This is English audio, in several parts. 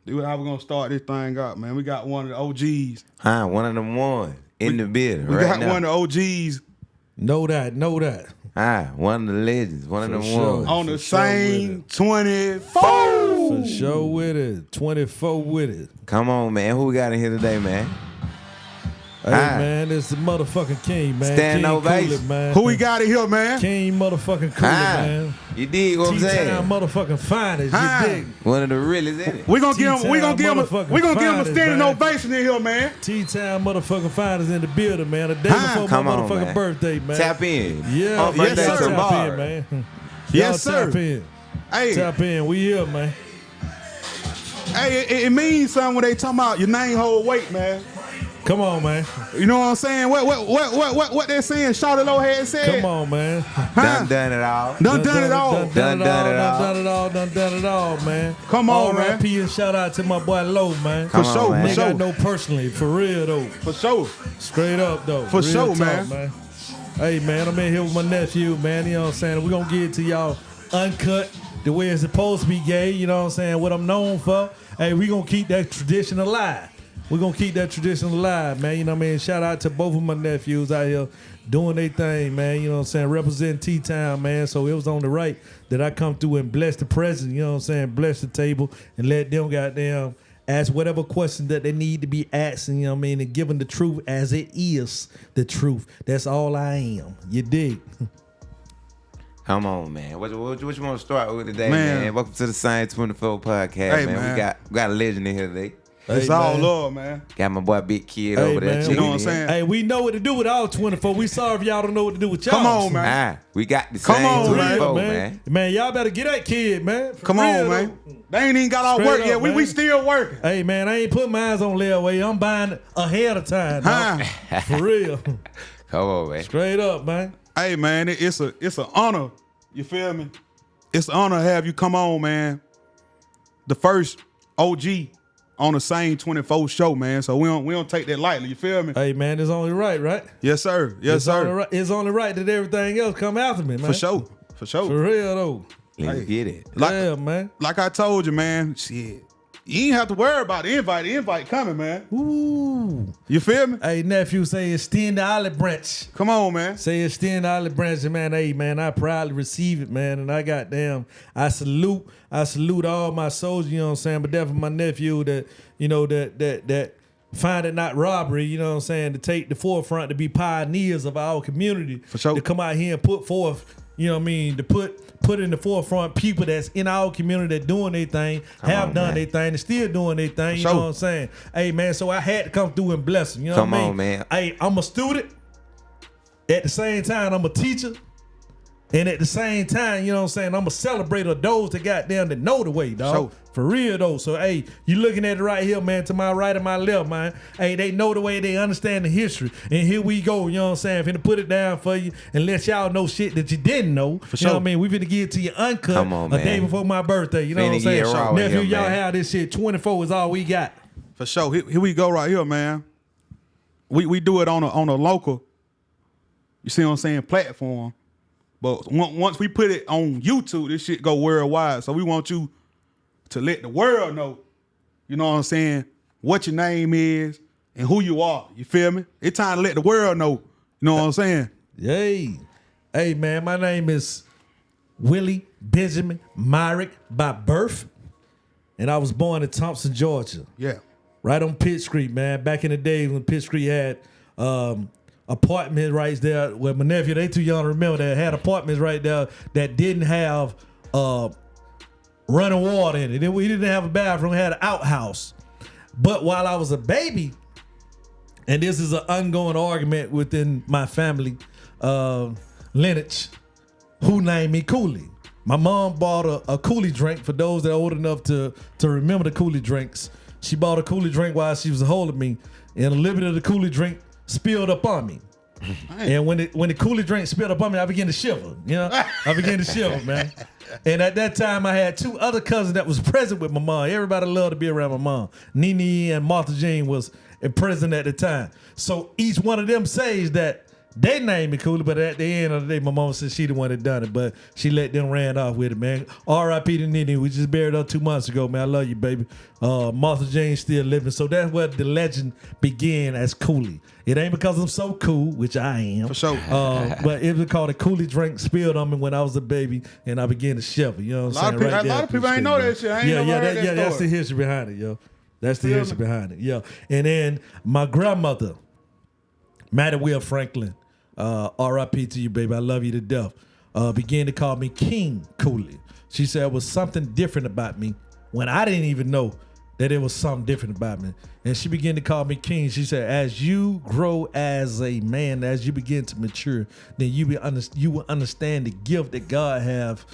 Dude, how we gonna start this thing up, man? We got one of the OGs. One of them ones in the building. We right got now. one of the OGs. Know that. One of the legends. One of them sure. ones. On the same 24. For sure with it. 24 with it. Come on, man. Who we got in here today, man? Hey, man, it's the motherfucking King, man. Stand King ovation. Coolie, man. Who we got in here, man? King motherfucking Coolie, man. You dig what I'm saying? T-Town motherfucking finest, you dig? One of the realest in it. We gonna give him a standing man. ovation in here, man. T-Town motherfucking finest in the building, man. The day before Come my on, motherfucking man. birthday, man. Tap in. Yeah, On birthday yes, sir. Tap tomorrow. in, man. Yes, Y'all sir. Tap in. Hey, Tap in. We here, man. hey, it means something when they talking about your name hold weight, man. Come on, man. You know what I'm saying? What they're saying? Shawty Low had said. Come on, man. Done it all. Done it all. Done it all, man. Come on, man. R.I.P. and shout out to my boy Low, man. For sure, man. for Nigga sure. I know personally, for real though. For sure. Straight up though. For Real sure, talk, man. Hey man, I'm in here with my nephew, man. You know what I'm saying? We're gonna get it to y'all uncut, the way it's supposed to be gay, you know what I'm saying? What I'm known for. Hey, we gonna keep that tradition alive. We're gonna keep that tradition alive, man. You know what I mean? Shout out to both of my nephews out here doing their thing, man. You know what I'm saying? Representing T-Town, man. So it was on the right that I come through and bless the president, you know what I'm saying? Bless the table and let them goddamn ask whatever question that they need to be asking, you know what I mean? And giving the truth as it is the truth. That's all I am. You dig? Come on, man. What you want to start with today, Man. man? Welcome to the Science 24 podcast, Hey, man. man. We got a legend in here today. It's Hey, all man. love, man. Got my boy Big Kid Hey, over there. man. checking You know what I'm in. saying? Hey, we know what to do with all 24. We sorry if y'all don't know what to do with y'all. Come on, man. We got the Come same on, man. 24, man. Man, y'all better get that kid, man. For Come on, real, man. though. They ain't even got our Straight work up, yet. We man. still working. Hey, man, I ain't putting mine on layaway. I'm buying ahead of time. dog. For real. Come on, man. Straight up, man. Hey, man, it's an honor. You feel me? It's an honor to have you come on, man. The first OG on the same 24 show, man. So we don't take that lightly. You feel me? Hey, man, it's only right, right? Yes, sir. Yes, It's only sir. right. It's only right that everything else come after me, man. For sure. For sure. For real, though. Let's get it. Yeah, man. Like I told you, man, shit. You ain't have to worry about the invite. The invite coming, man. Ooh. You feel me? Hey, nephew, say extend the olive branch. Come on, man. Say extend the olive branch, and man. Hey, man, I proudly receive it, man. And I salute all my soldiers, you know what I'm saying? But definitely my nephew that, you know, that find it not robbery, you know what I'm saying, to take the forefront to be pioneers of our community. For sure. To come out here and put forth, you know what I mean, to put in the forefront people that's in our community that doing their thing, have done their thing, and still doing their thing, you know what I'm saying? Hey, man, so I had to come through and bless them, you know what I mean? Come on, man. Hey, I'm a student. At the same time, I'm a teacher. And at the same time, you know what I'm saying, I'm a celebrator of those that goddamn that know the way, dog. Sure. For real, though. So, hey, you looking at it right here, man, to my right and my left, man. Hey, they know the way, they understand the history. And here we go, you know what I'm saying? Finna put it down for you and let y'all know shit that you didn't know. For You know sure. what I mean? We finna give it to you uncut Come on, a day man. before my birthday. You know Finna what I'm saying? get raw with Nephew, him, y'all man. have this shit. 24 is all we got. For sure. Here we go right here, man. We do it on a local, you see what I'm saying, platform. But once we put it on YouTube, this shit go worldwide. So we want you to let the world know, you know what I'm saying, what your name is and who you are. You feel me? It's time to let the world know. You know what I'm saying? Yay. Hey, man, my name is Willie Benjamin Myrick by birth. And I was born in Thompson, Georgia. Yeah. Right on Pitt Street, man. Back in the day when Pitt Street had apartments right there. Well, my nephew, they too young to remember that, had apartments right there that didn't have running water in it. We didn't have a bathroom, we had an outhouse. But while I was a baby, and this is an ongoing argument within my family lineage, who named me Coolie? My mom bought a Coolie drink. For those that are old enough to remember the Coolie drinks, she bought a Coolie drink while she was holding me, and a little bit of the Coolie drink spilled up on me. And when the Coolie drink spilled up on me, I began to shiver. You know, I began to shiver, man. And at that time, I had two other cousins that was present with my mom. Everybody loved to be around my mom. Nene and Martha Jean was in prison at the time. So each one of them says that They named me Coolie, but at the end of the day, my mama said she the one that done it, but she let them ran off with it, man. R.I.P. to Nene. We just buried her 2 months ago, man. I love you, baby. Martha Jane's still living. So that's where the legend began as Coolie. It ain't because I'm so cool, which I am. For sure. But it was called a Coolie drink spilled on me when I was a baby, and I began to shiver. You know what I'm saying? A lot of people ain't know that shit. I ain't never heard that story. That's the history behind it, yo. That's the history behind it, yo. And then my grandmother, Maddie Will Franklin, R.I.P. to you, baby. I love you to death. Began to call me King Coolie. She said it was something different about me when I didn't even know that it was something different about me. And she began to call me King. She said, as you grow as a man, as you begin to mature, then you will understand the gift that God have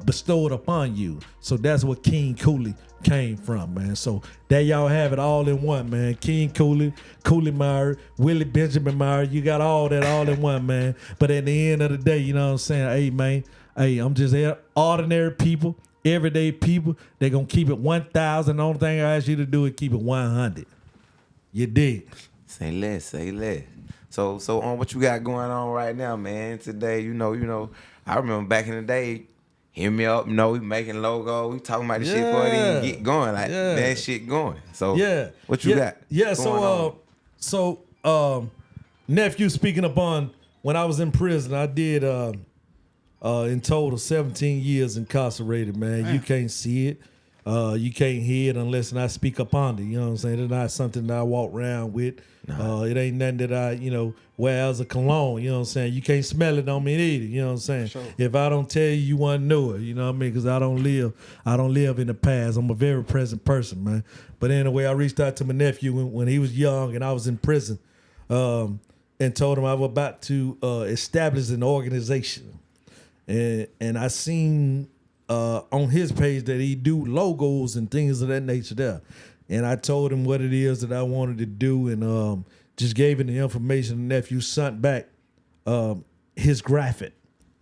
bestowed upon you. So that's what King Coolie came from, man. So there y'all have it all in one, man. King Coolie, Coolie Myrick, Willie Benjamin Myrick. You got all that all in one, man. But at the end of the day, you know what I'm saying? Hey, man, I'm just ordinary people, everyday people. They're going to keep it 1,000. The only thing I ask you to do is keep it 100. You dig? Say less, say less. So on what you got going on right now, man? Today, you know, I remember back in the day, hit me up, we making logo, we talking about this shit before it even get going, like that shit going. So what you got? Yeah, so nephew, speaking upon when I was in prison, I did in total 17 years incarcerated, man. You can't see it. You can't hear it unless I speak upon it. You know what I'm saying? It's not something that I walk around with. It ain't nothing that I, wear as a cologne. You know what I'm saying? You can't smell it on me either. You know what I'm saying? Sure. If I don't tell you, you wouldn't know it. You know what I mean? Because I don't live in the past. I'm a very present person, man. But anyway, I reached out to my nephew when he was young and I was in prison, and told him I was about to establish an organization, and I seen on his page that he do logos and things of that nature there. And I told him what it is that I wanted to do, and just gave him the information. The nephew sent back his graphic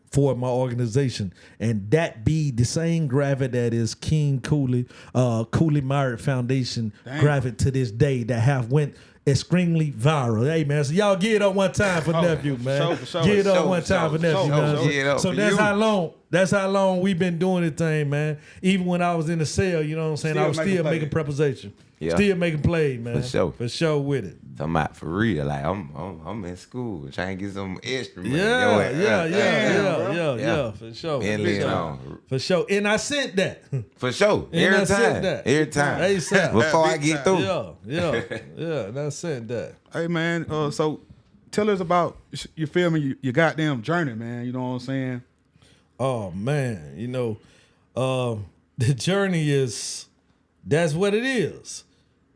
for my organization, and that be the same graphic that is King Coolie, Coolie Myrick Foundation graphic to this day that have went extremely viral. Hey, man, so y'all give it up one time for nephew, man. Give it up one time for nephew, man. So that's how long we've been doing this thing, man. Even when I was in the cell, you know what I'm saying, I was still making preposition. Yeah. Still making plays, man. For sure with it. Talking about for real. Like I'm in school trying to get some extra money. Yeah, for sure. For sure. And I sent that. For sure. Every time. ASAP. Before I get through. Yeah. And I sent that. Hey, man, so tell us about, you feel me, your goddamn journey, man. You know what I'm saying? Oh, man. The journey is, that's what it is.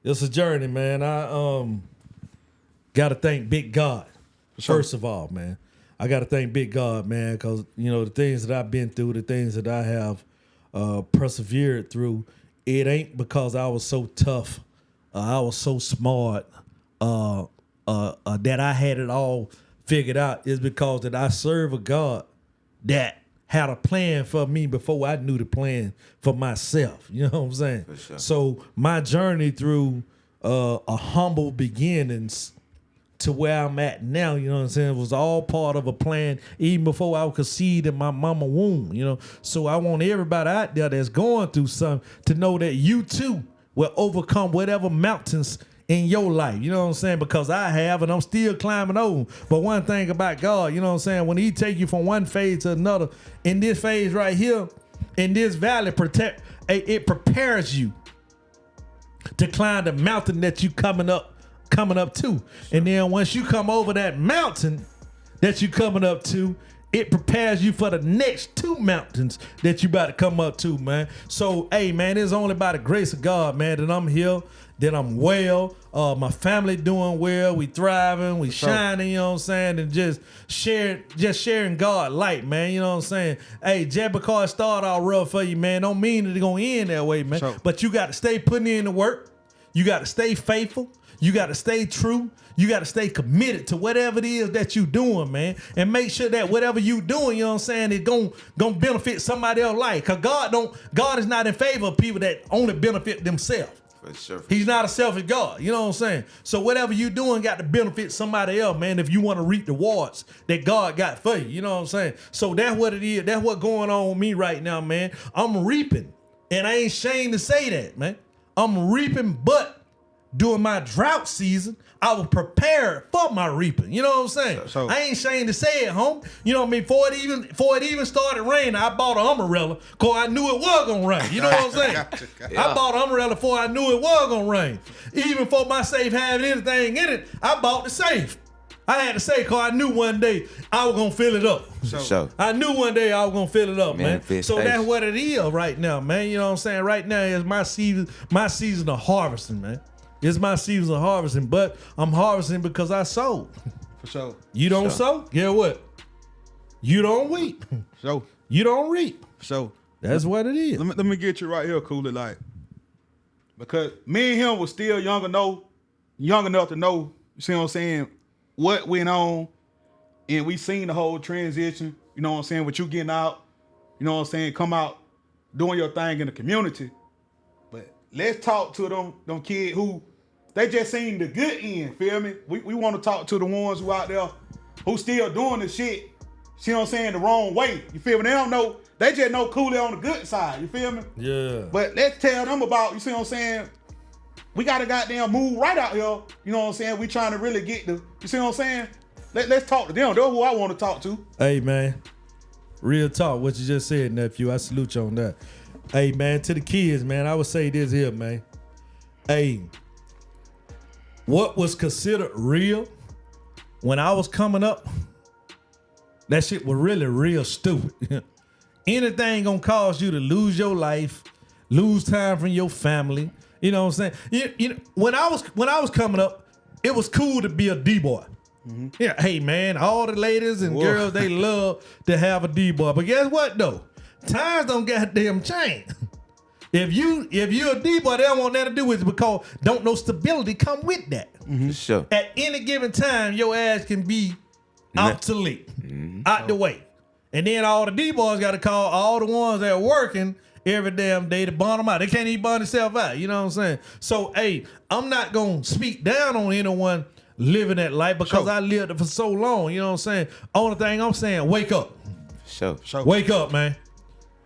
It's a journey, man. I got to thank Big God, first of all, man. I got to thank Big God, man, because, the things that I've been through, the things that I have persevered through, it ain't because I was so tough, I was so smart, that I had it all figured out. It's because that I serve a God that had a plan for me before I knew the plan for myself. You know what I'm saying? For sure. So my journey through a humble beginnings to where I'm at now, you know what I'm saying, was all part of a plan even before I was conceived in my mama womb, So I want everybody out there that's going through something to know that you too will overcome whatever mountains in your life, you know what I'm saying? Because I have, and I'm still climbing over. But one thing about God, you know what I'm saying? When he take you from one phase to another, in this phase right here, in this valley, it prepares you to climb the mountain that you coming up to. And then once you come over that mountain that you coming up to, it prepares you for the next 2 mountains that you about to come up to, man. So, hey, man, it's only by the grace of God, man, that I'm here, that I'm well. My family doing well. We thriving. We shining, you know what I'm saying? And just sharing God light, man. You know what I'm saying? Hey, just because it started out rough for you, man, don't mean that it's going to end that way, man. Sure. But you got to stay putting in the work. You got to stay faithful. You got to stay true. You got to stay committed to whatever it is that you doing, man. And make sure that whatever you doing, you know what I'm saying, it's gonna benefit somebody else's life. Because God is not in favor of people that only benefit themselves. For sure. He's not a selfish God. You know what I'm saying? So whatever you doing got to benefit somebody else, man, if you want to reap the rewards that God got for you. You know what I'm saying? So that's what it is. That's what's going on with me right now, man. I'm reaping. And I ain't ashamed to say that, man. I'm reaping, but during my drought season, I was prepared for my reaping. You know what I'm saying? So I ain't ashamed to say it, home. You know what I mean? Before it even started raining, I bought an umbrella because I knew it was gonna rain. You know what I'm saying? Gotcha. I bought an umbrella before I knew it was gonna rain. Even before my safe having anything in it, I bought the safe. I had to say because I knew one day I was gonna fill it up. So I knew one day I was gonna fill it up, man. So Manifestation. that's what it is right now, man. You know what I'm saying? Right now is my season of harvesting, man. It's my season of harvesting, but I'm harvesting because I sowed. For sure. You don't sow? Guess what? You don't weep. For sure. You don't reap. For sure. That's what it is. Let me get you right here, Coolie. Like, because me and him was still young enough to know, you see what I'm saying, what went on, and we seen the whole transition, you know what I'm saying, with you getting out, you know what I'm saying, come out, doing your thing in the community. But let's talk to them kids who, they just seen the good end, feel me? We want to talk to the ones who out there who still doing the shit, see what I'm saying, the wrong way. You feel me? They don't know, they just know Coolie on the good side, you feel me? Yeah. But let's tell them about, you see what I'm saying, we got to goddamn move right out here, you know what I'm saying? We trying to really get the, you see what I'm saying? Let's talk to them. They're who I want to talk to. Hey, man. Real talk, what you just said, nephew. I salute you on that. Hey, man, to the kids, man, I would say this here, man. Hey, what was considered real when I was coming up, that shit was really real stupid. Anything gonna cause you to lose your life, lose time from your family. You know what I'm saying? You know, when I was coming up, it was cool to be a D-boy. Mm-hmm. Yeah, hey man, all the ladies and girls, they love to have a D-boy. But guess what though? Times don't goddamn change. If you're a D-boy, they don't want nothing to do with it because don't no stability come with that. Mm-hmm. Sure. At any given time, your ass can be obsolete, out the way. And then all the D-boys got to call all the ones that are working every damn day to bond them out. They can't even bond themselves out. You know what I'm saying? So, hey, I'm not going to speak down on anyone living that life because I lived it for so long. You know what I'm saying? Only thing I'm saying, wake up. Sure. Wake up, man.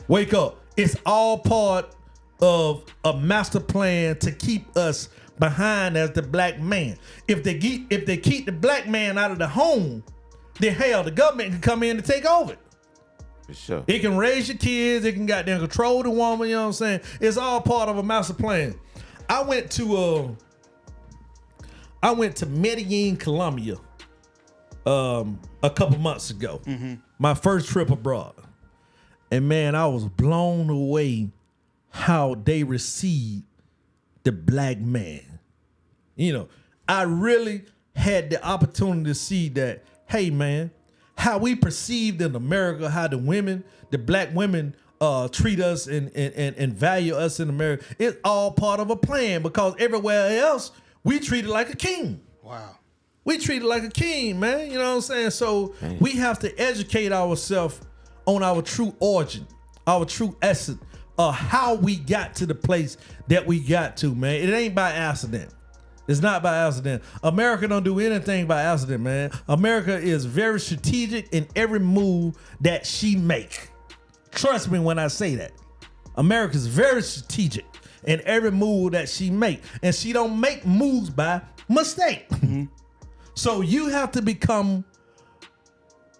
Wake up. It's all part of a master plan to keep us behind as the black man. If they keep the black man out of the home, then hell, the government can come in and take over it. For sure. It can raise your kids. It can goddamn control the woman. You know what I'm saying? It's all part of a master plan. I went to Medellin, Colombia, a couple months ago. Mm-hmm. My first trip abroad, and man, I was blown away how they received the black man. You know, I really had the opportunity to see that. Hey, man. How we perceived in America, how the black women treat us and value us in America, it's all part of a plan because everywhere else, we treated like a king. Wow. We treated like a king, man. You know what I'm saying? So we have to educate ourselves on our true origin, our true essence of how we got to the place that we got to, man. It ain't by accident. It's not by accident. America don't do anything by accident, man. America is very strategic in every move that she make. Trust me when I say that. America's very strategic in every move that she make. And she don't make moves by mistake. Mm-hmm. So you have to become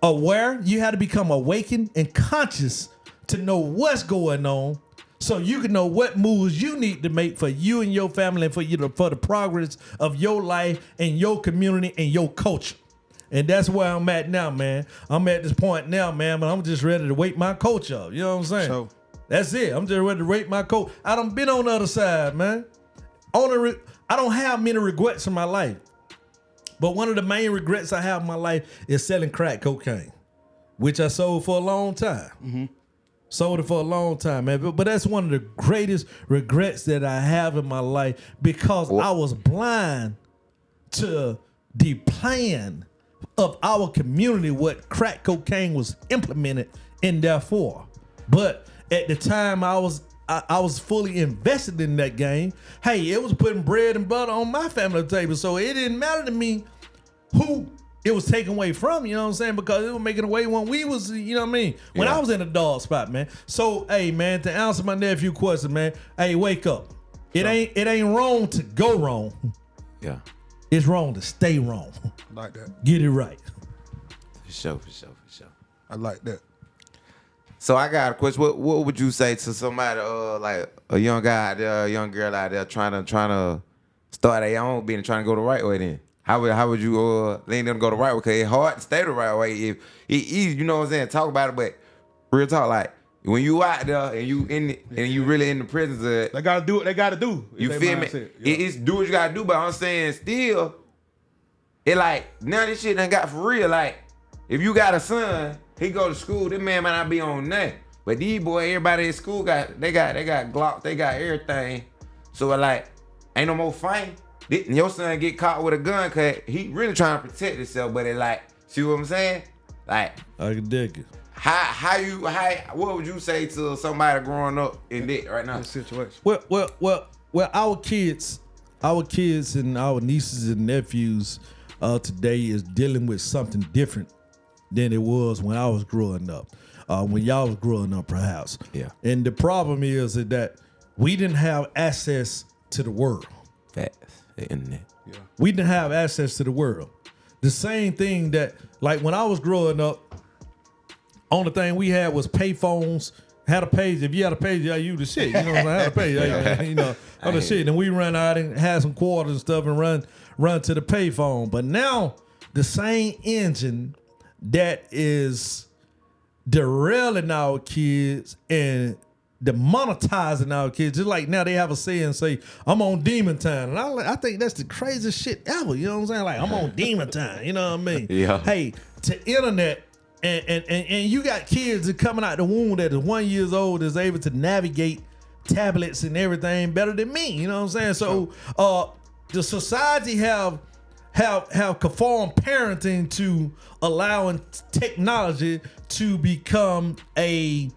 aware. You have to become awakened and conscious to know what's going on, so you can know what moves you need to make for you and your family and for the progress of your life and your community and your culture. And that's where I'm at now, man. I'm at this point now, man, but I'm just ready to wake my coach up. You know what I'm saying? So, that's it. I'm just ready to wake my coach. I done been on the other side, man. I don't have many regrets in my life. But one of the main regrets I have in my life is selling crack cocaine, which I sold for a long time. Mm-hmm. Sold it for a long time, man. But that's one of the greatest regrets that I have in my life because I was blind to the plan of our community, what crack cocaine was implemented in there for. But at the time, I was I was fully invested in that game. Hey, it was putting bread and butter on my family table, so it didn't matter to me who it was taken away from, you know what I'm saying? Because it was making away when we was, you know what I mean? When I was in a dog spot, man. So, hey, man, to answer my nephew question, man, hey, wake up. It ain't wrong to go wrong. Yeah. It's wrong to stay wrong. Like that. Get it right. For sure. I like that. So I got a question. What would you say to somebody like a young guy out there, a young girl out there trying to start their own business, trying to go the right way then? How would you lean them to go the right way? Because it's hard to stay the right way. If it's easy, you know what I'm saying? Talk about it, but real talk, like when you out there and you in it, and you really in the presence of it, They gotta do what they gotta do. you feel me? It's do what you gotta do, but I'm saying still, it like now this shit done got for real. Like if you got a son, he go to school, this man might not be on that. But these boy, everybody at school got Glock, they got everything. So it like ain't no more fighting. Your son get caught with a gun cause he really trying to protect himself, but it like, see what I'm saying? Like I can dig it. What would you say to somebody growing up in that right now? That situation. Well, our kids and our nieces and nephews today is dealing with something different than it was when I was growing up. When y'all was growing up, perhaps. Yeah. And the problem is that we didn't have access to the world. Facts. The internet. Yeah. We didn't have access to the world. The same thing that, like when I was growing up, only thing we had was pay phones. Had a page. If you had a page, you use the shit. You know what I'm saying? Had a page. You know, other shit. And we run out and had some quarters and stuff and run to the pay phone. But now the same engine that is derailing our kids and demonetizing our kids, just like now they have a saying, say, I'm on demon time. And I think that's the craziest shit ever. You know what I'm saying? Like, I'm on demon time. You know what I mean? Yeah. Hey, to internet, and you got kids that coming out the womb that is 1 year old is able to navigate tablets and everything better than me. You know what I'm saying? So the society have conformed parenting to allowing technology to become a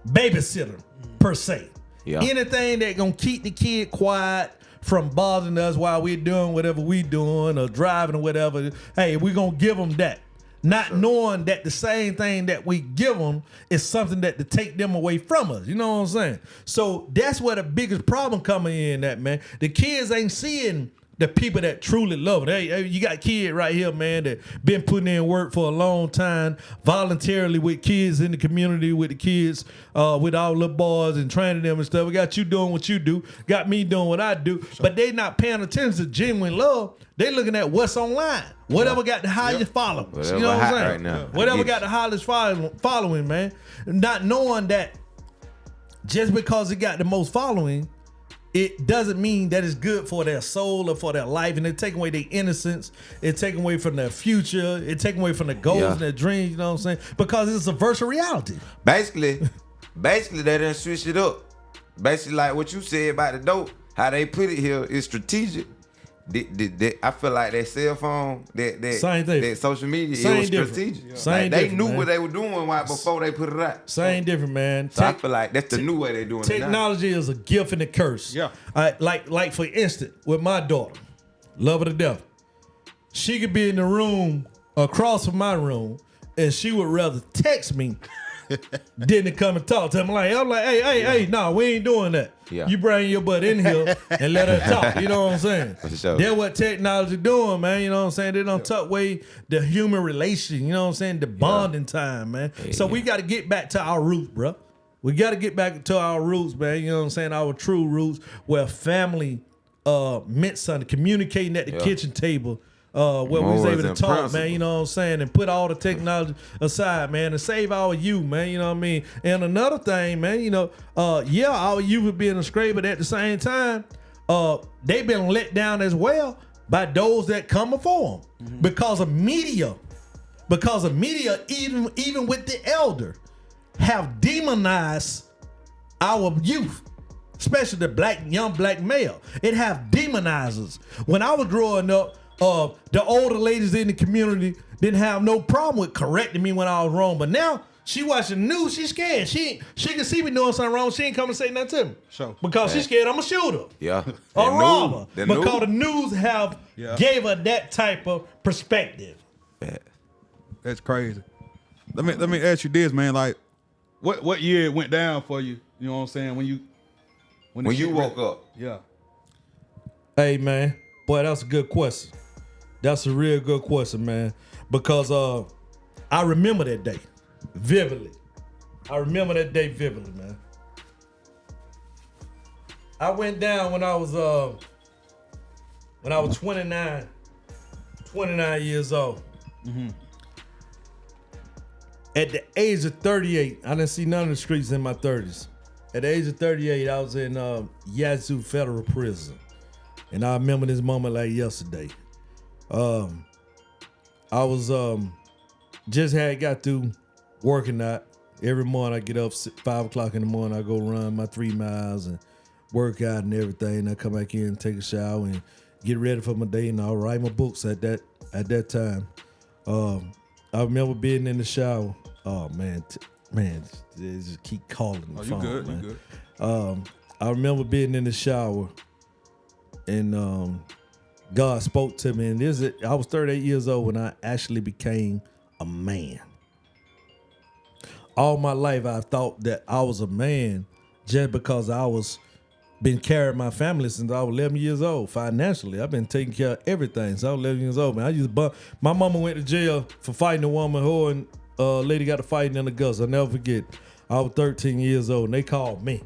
babysitter per se. Yeah. Anything that gonna keep the kid quiet from bothering us while we're doing whatever we doing or driving or whatever, hey, we're gonna give them that. Not knowing that the same thing that we give them is something that to take them away from us. You know what I'm saying? So that's where the biggest problem coming in at, man. The kids ain't seeing the people that truly love it. Hey, you got kid right here, man, that been putting in work for a long time, voluntarily with kids in the community, with the kids, with our little boys and training them and stuff. We got you doing what you do, got me doing what I do, but they not paying attention to genuine love. They looking at what's online. Whatever got the highest followers. Whatever You know what I'm hot saying? right now. Whatever got the highest following, man. Not knowing that just because it got the most following, it doesn't mean that it's good for their soul or for their life, and it take away their innocence. It take away from their future. It take away from their goals and their dreams. You know what I'm saying? Because it's a virtual reality. Basically, they done switch it up. Basically, like what you said about the dope, how they put it here is strategic. I feel like that cell phone, that social media, it was strategic. Yeah. Like they knew what they were doing before they put it out. Same different, man. So I feel like that's the new way they're doing it now. Technology is a gift and a curse. Yeah. Like for instance, with my daughter, love her to death. She could be in the room across from my room, and she would rather text me than to come and talk to me. I'm like, hey, no, we ain't doing that. Yeah. You bring your butt in here and let her talk. You know what I'm saying? For sure. That's what technology doing, man. You know what I'm saying? They don't tuck away the human relation. You know what I'm saying? The bonding time, man. So we got to get back to our roots, bro. We got to get back to our roots, man. You know what I'm saying? Our true roots, where family meant something, communicating at the kitchen table. Where we was able to talk, man, you know what I'm saying, and put all the technology aside, man, and save our youth, man, you know what I mean? And another thing, man, you know, our youth are being astray, but at the same time, they've been let down as well by those that come before them because of media, even with the elder, have demonized our youth. Especially the young black male. It have demonizers. When I was growing up, the older ladies in the community didn't have no problem with correcting me when I was wrong. But now She watching the news. She scared. She can see me doing something wrong. She ain't come and say nothing to me. Sure. Because she's scared I'm a shooter. Yeah. Or robber. The Because the news have gave her that type of perspective. Yeah. That's crazy. Let me ask you this, man. Like, what year it went down for you? You know what I'm saying? When you woke up. Yeah. Hey, man. Boy, that's a good question. That's a real good question, man. Because I remember that day vividly. Man. I went down when I was 29 years old. Mm-hmm. At the age of 38, I didn't see none of the streets in my 30s. At the age of 38, I was in Yazoo Federal Prison. And I remember this moment like yesterday. I was just had got through working out. Every morning I get up 5 o'clock in the morning. I go run my 3 miles and work out and everything. And I come back in and take a shower and get ready for my day. And I'll write my books at that time. I remember being in the shower. Oh man, they just keep calling the phone. You good? Man. You good? I remember being in the shower, and God spoke to me. And I was 38 years old when I actually became a man. All my life, I thought that I was a man just because I was been carrying my family since I was 11 years old. Financially, I've been taking care of everything since I was 11 years old. Man, my mama went to jail for fighting a woman. Her and lady got to fighting in the guts. I'll never forget. I was 13 years old, and they called me.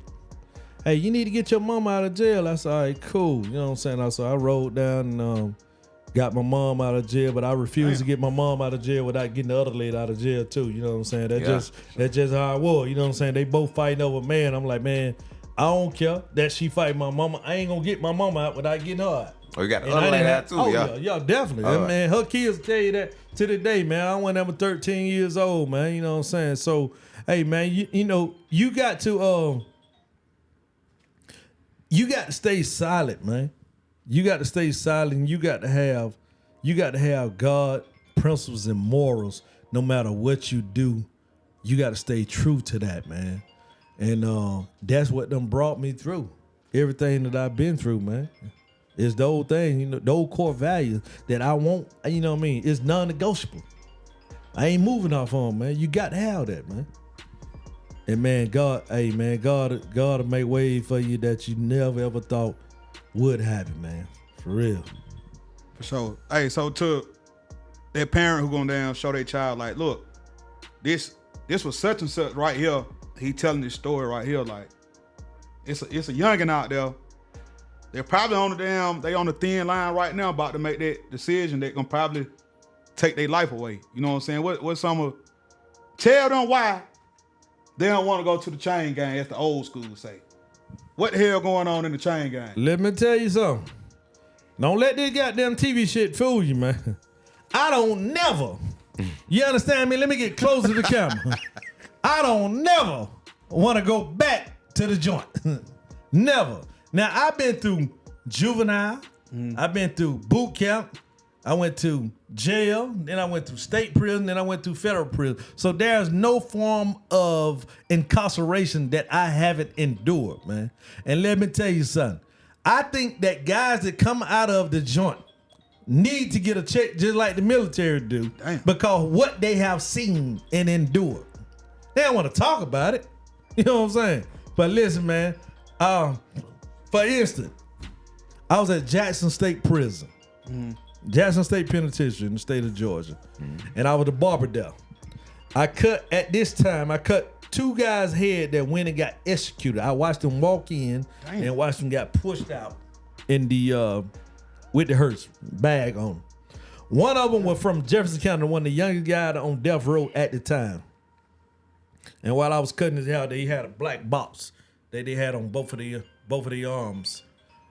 Hey, you need to get your mama out of jail. I said, all right, cool. You know what I'm saying? So I rolled down and got my mom out of jail, but I refused to get my mom out of jail without getting the other lady out of jail too. You know what I'm saying? That's just how I was. You know what I'm saying? They both fighting over man. I'm like, man, I don't care that she fight my mama. I ain't gonna get my mama out without getting her out. Oh, you got the other lady out too, yeah, definitely. Man, her kids tell you that to the day, man. I went ever 13 years old, man. You know what I'm saying? So, hey, man, you know, you got to stay silent, man. You got to stay silent. You got to have God principles and morals. No matter what you do, you got to stay true to that, man. And that's what them brought me through. Everything that I've been through, man. It's the old thing, you know, the old core values that I want, you know what I mean? It's non-negotiable. I ain't moving off on, man. You got to have that, man. And man, God will make ways for you that you never ever thought would happen, man. For real. For sure. Hey, so to that parent who going down, show their child, like, look, this was such and such right here. He telling this story right here, like, it's a youngin' out there. They're probably on the thin line right now about to make that decision. They're gonna probably take their life away. You know what I'm saying? What tell them why they don't want to go to the chain gang, as the old school say. What the hell going on in the chain gang? Let me tell you something. Don't let this goddamn TV shit fool you, man. I don't never. You understand me? Let me get closer to the camera. I don't never want to go back to the joint. Never. Now, I've been through juvenile. I've been through boot camp. I went to jail. Then I went to state prison. Then I went to federal prison. So there's no form of incarceration that I haven't endured, man. And let me tell you something. I think that guys that come out of the joint need to get a check just like the military do. Damn. Because what they have seen and endured. They don't want to talk about it. You know what I'm saying? But listen, man. For instance, I was at Jackson State Prison, Jackson State Penitentiary in the state of Georgia, and I was the barber there. At this time, I cut 2 guys' head that went and got executed. I watched them walk in and watched them get pushed out in the with the hearse bag on them. One of them was from Jefferson County, one of the youngest guys on death row at the time. And while I was cutting his hair, they had a black box that they had on both of the arms.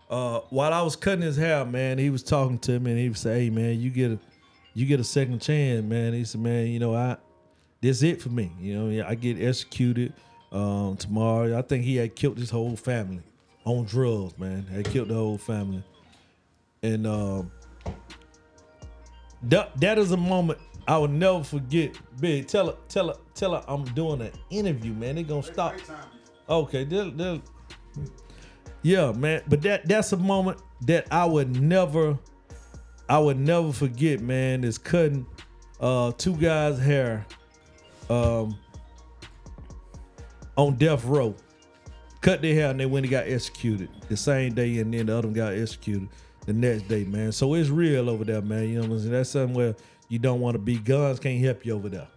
While I was cutting his hair, man, he was talking to me and he would say, "Hey, man, you get a second chance, man." He said, "Man, you know, this it for me. You know, I get executed tomorrow." I think he had killed his whole family on drugs, man. Had killed the whole family, and that is a moment I will never forget. Big, tell her I'm doing an interview, man. They gonna stop. Okay, yeah, man. But that's a moment that I would never forget, man. Is cutting two guys' hair on death row. Cut their hair and they went and got executed the same day, and then the other one got executed the next day, man. So it's real over there, man. You know what I'm saying? That's something where you don't want to be. Guns can't help you over there.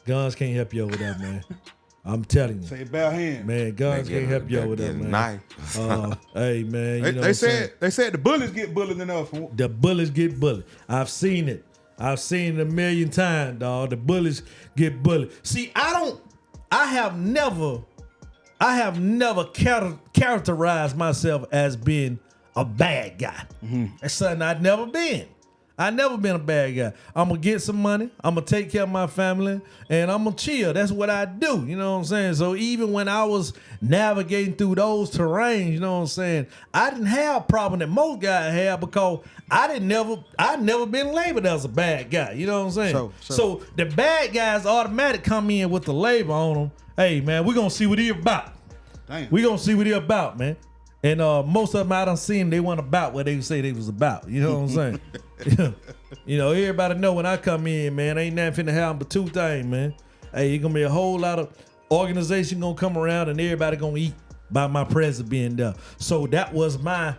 Guns can't help you over there, man. I'm telling you. Say bare hand. Man, guns can't help you over there, man. Knife. Hey, man. You know They said the bullets get bullied enough. the bullets get bullied. I've seen it. I've seen it a million times, dog. The bullets get bullied. See, I have never characterized myself as being a bad guy. That's something I've never been. I've never been a bad guy. I'm going to get some money. I'm going to take care of my family, and I'm going to chill. That's what I do. You know what I'm saying? So even when I was navigating through those terrains, you know what I'm saying, I didn't have a problem that most guys have because I'd never been labeled as a bad guy. You know what I'm saying? So the bad guys automatic come in with the label on them. Hey, man, we're going to see what he about. Damn. We're going to see what he about, man. And most of them I done seen, they weren't about what they say they was about. You know what I'm saying? You know, everybody know when I come in, man, ain't nothing finna happen but two things, man. Hey, it's gonna be a whole lot of organization gonna come around and everybody gonna eat by my presence being there. So that was my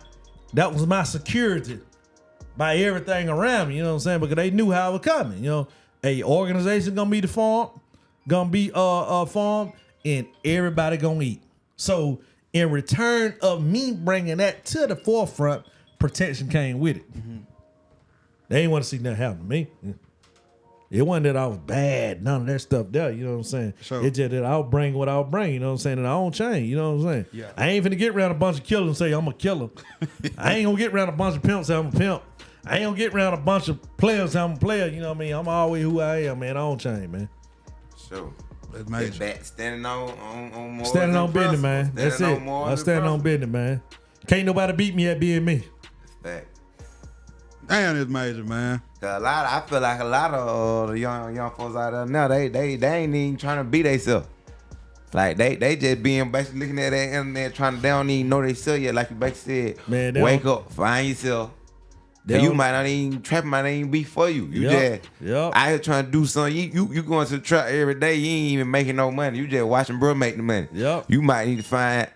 security by everything around me, you know what I'm saying? Because they knew how it was coming, you know. A organization gonna be formed, and everybody gonna eat. So in return of me bringing that to the forefront, protection came with it. Mm-hmm. They ain't want to see nothing happen to me. It wasn't that I was bad, none of that stuff there, you know what I'm saying? Sure. It's just that I'll bring what I'll bring, you know what I'm saying? And I don't change, you know what I'm saying? Yeah. I ain't finna get around a bunch of killers and say I'm a killer. I ain't gonna get around a bunch of pimps and say I'm a pimp. I ain't gonna get around a bunch of players and say I'm a player, you know what I mean? I'm always who I am, man. I don't change, man. Sure. That's major. Back standing on more. Standing on business, man. That's it. I'm standing on business, man. Can't nobody beat me at being me. Fact. Damn, it's major, man. I feel like a lot of the young folks out there now, they ain't even trying to be themselves. Like they just being basically looking at that internet trying to, they don't even know themselves yet. Like you basically said, man, wake up, find yourself. You might not even, trap might not even be for you. You just out here trying to do something. You going to the trap every day. You ain't even making no money. You just watching bro make the money. Yep. You might need to find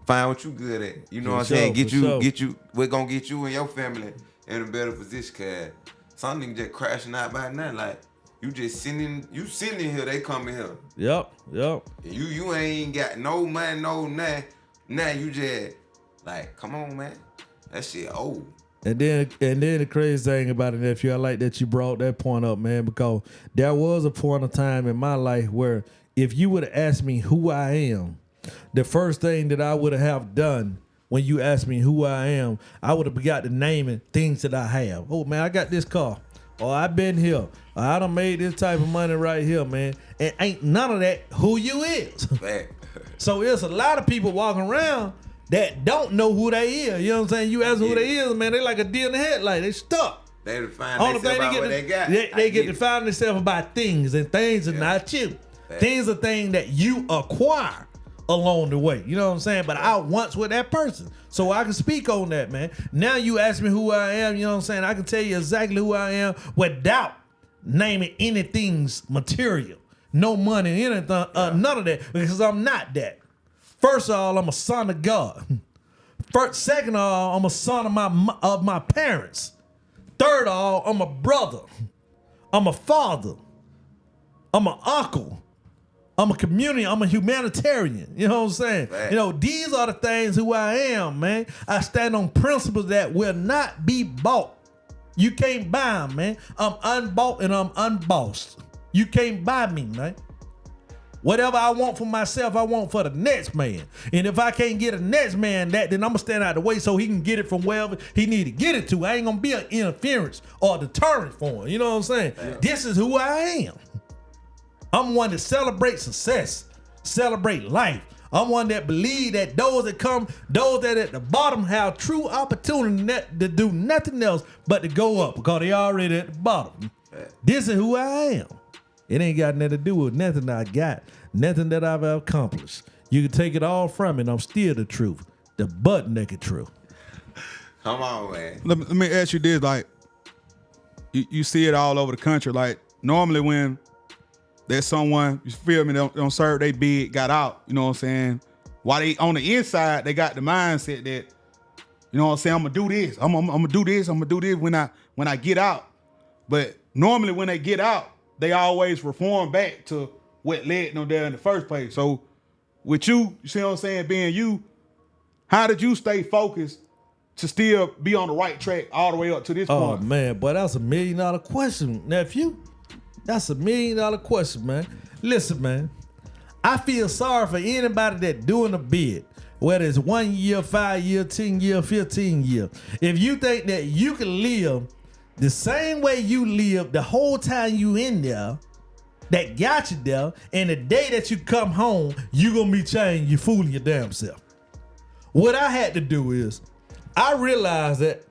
what you good at. You know what I'm saying? Get you. We're gonna get you and your family in a better position. Cause some niggas just crashing out by nothing. Like you just sitting here. They come in here. Yep. You ain't got no money, no nothing. Now you just like, come on, man. That shit old. And then the crazy thing about it, nephew, I like that you brought that point up, man, because there was a point of time in my life where if you would have asked me who I am, the first thing that I would have done when you asked me who I am, I would have got to naming things that I have. Oh, man, I got this car. Oh, I've been here. Or I done made this type of money right here, man. And ain't none of that who you is. So there's a lot of people walking around that don't know who they is. You know what I'm saying? You ask who they is, man, they like a deer in the headlight. They stuck. They define themselves by what they got. They get to find themselves about things, and things are not you. Things are things that you acquire along the way. You know what I'm saying? But I once with that person. So I can speak on that, man. Now you ask me who I am, you know what I'm saying? I can tell you exactly who I am without naming anything's material. No money, anything, none of that, because I'm not that. First of all, I'm a son of God. Second of all, I'm a son of my parents. Third of all, I'm a brother. I'm a father. I'm an uncle. I'm a community. I'm a humanitarian. You know what I'm saying? Right. You know, these are the things who I am, man. I stand on principles that will not be bought. You can't buy them, man. I'm unbought and I'm unbossed. You can't buy me, man. Whatever I want for myself, I want for the next man. And if I can't get a next man that, then I'm going to stand out the way so he can get it from wherever he need to get it to. I ain't going to be an interference or deterrent for him. You know what I'm saying? Yeah. This is who I am. I'm one that celebrates success, celebrate life. I'm one that believe that those that at the bottom have true opportunity to do nothing else but to go up because they already at the bottom. This is who I am. It ain't got nothing to do with nothing I got, nothing that I've accomplished. You can take it all from me, and I'm still the truth, the butt naked truth. Come on, man. Let me ask you this, like, you see it all over the country. Like, normally when there's someone, you feel me, don't serve they bid, got out, you know what I'm saying? While they on the inside, they got the mindset that, you know what I'm saying, I'm gonna do this, I'm gonna do this, I'm gonna do this when I get out. But normally when they get out, they always reform back to what led them there in the first place. So with you see what I'm saying, being you, how did you stay focused to still be on the right track all the way up to this point? Oh man, boy, that's $1 million question, nephew. That's $1 million question, man. Listen, man, I feel sorry for anybody that doing a bid, whether it's 1 year, 5 year, 10 year, 15 year. If you think that you can live the same way you live the whole time you in there, that got you there, and the day that you come home, you gonna be changed, you fooling your damn self. What I had to do is, I realized that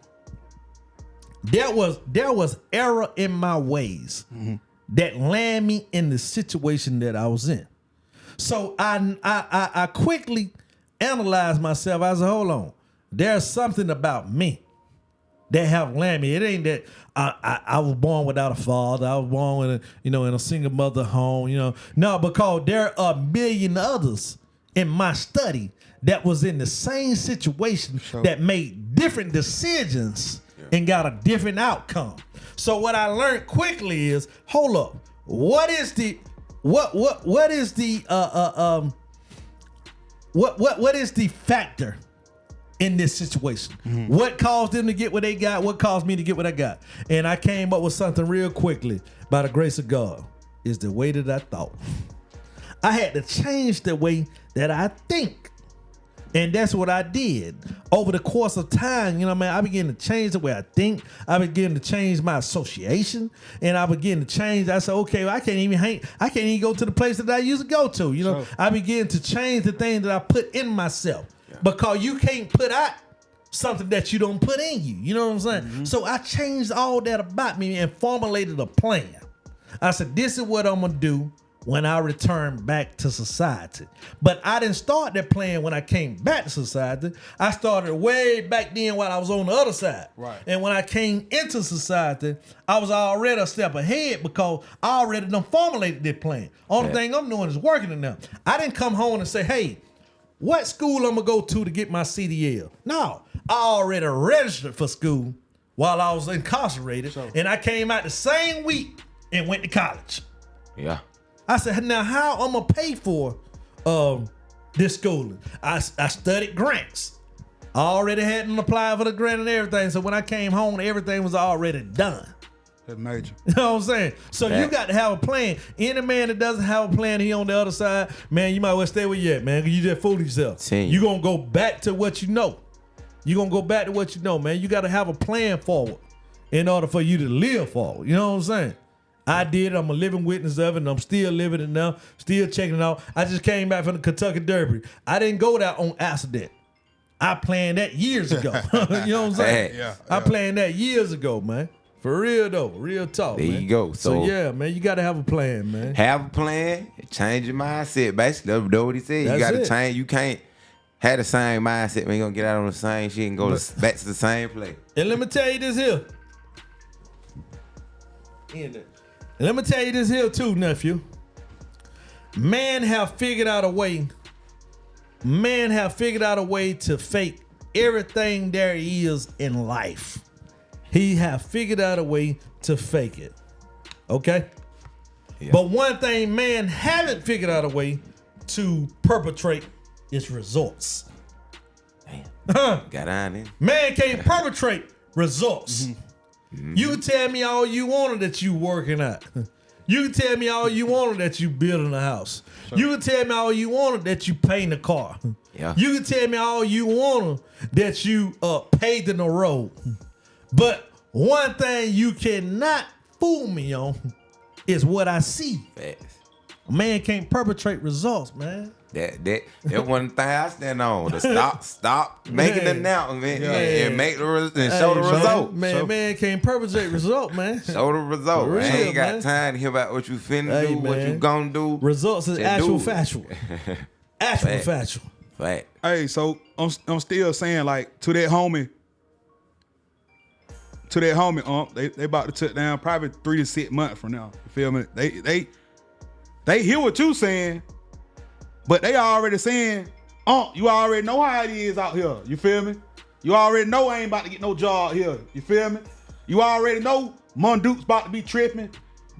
there was error in my ways that landed me in the situation that I was in. So I quickly analyzed myself. I said, hold on, there's something about me that have landed me. It ain't that I was born without a father. I was born with in a single mother home. No, because there are 1 million others in my study that was in the same situation that made different decisions and got a different outcome. So what I learned quickly is, hold up, what is the factor in this situation? What caused them to get what they got? What caused me to get what I got? And I came up with something real quickly by the grace of God. Is the way that I thought. I had to change the way that I think. And that's what I did over the course of time. I began to change the way I think. I began to change my association, and I began to change. I said, okay, well, I can't even go to the place that I used to go to. Sure. I began to change the things that I put in myself because you can't put out something that you don't put in you. You know what I'm saying? So I changed all that about me and formulated a plan. I said, this is what I'm gonna do when I return back to society. But I didn't start that plan when I came back to society. I started way back then while I was on the other side. Right. And when I came into society, I was already a step ahead because I already done formulated this plan. Only thing I'm doing is working it now. I didn't come home and say, hey, what school I'm gonna go to get my CDL? No, I already registered for school while I was incarcerated. And I came out the same week and went to college. Yeah. I said, now how I'm gonna pay for this schooling? I studied grants. I already had them apply for the grant and everything. So when I came home, everything was already done. That's major. You know what I'm saying? So you got to have a plan. Any man that doesn't have a plan, he on the other side, man, you might well stay where you at, man, because you just fooled yourself. You gonna go back to what you know. You gonna go back to what you know, man. You got to have a plan forward in order for you to live forward. You know what I'm saying? I did. I'm a living witness of it, and I'm still living it now, still checking it out. I just came back from the Kentucky Derby. I didn't go there on accident. I planned that years ago. You know what I'm saying? Yeah. I planned that years ago, man. For real, though. Real talk, There man. you go. So, yeah, man, you got to have a plan, man. Have a plan, change your mindset. Basically, that's what he said. That's you got to it. change. You can't have the same mindset when you're going to get out on the same shit and go back to the same place. And let me tell you this here. And let me tell you this here too, nephew. Man have figured out a way to fake everything there is in life. He have figured out a way to fake it. Okay? Yeah. But one thing man haven't figured out a way to perpetrate is results. Damn. Got on in. Man can't perpetrate results. You can tell me all you wanted that you working out. You can tell me all you wanted that you building a house. Sure. You can tell me all you wanted that you painting a car. Yeah. You can tell me all you wanted that you paving the road. But one thing you cannot fool me on is what I see. Facts. A man can't perpetrate results, man. That one thing I stand on. To stop making the announcement and make and show the man, result. Man can't perpetrate result, man. Show the result. For I ain't real, got man. time to hear about what you finna do, what you gonna do. Results is Just actual do it. factual. Actual Fact. factual. Fact. Hey, so I'm still saying like to that homie, they about to touch down probably 3 to 6 months from now. You feel me? They hear what you saying, but they already saying, you already know how it is out here. You feel me? You already know I ain't about to get no job here. You feel me? You already know Monduke's about to be tripping.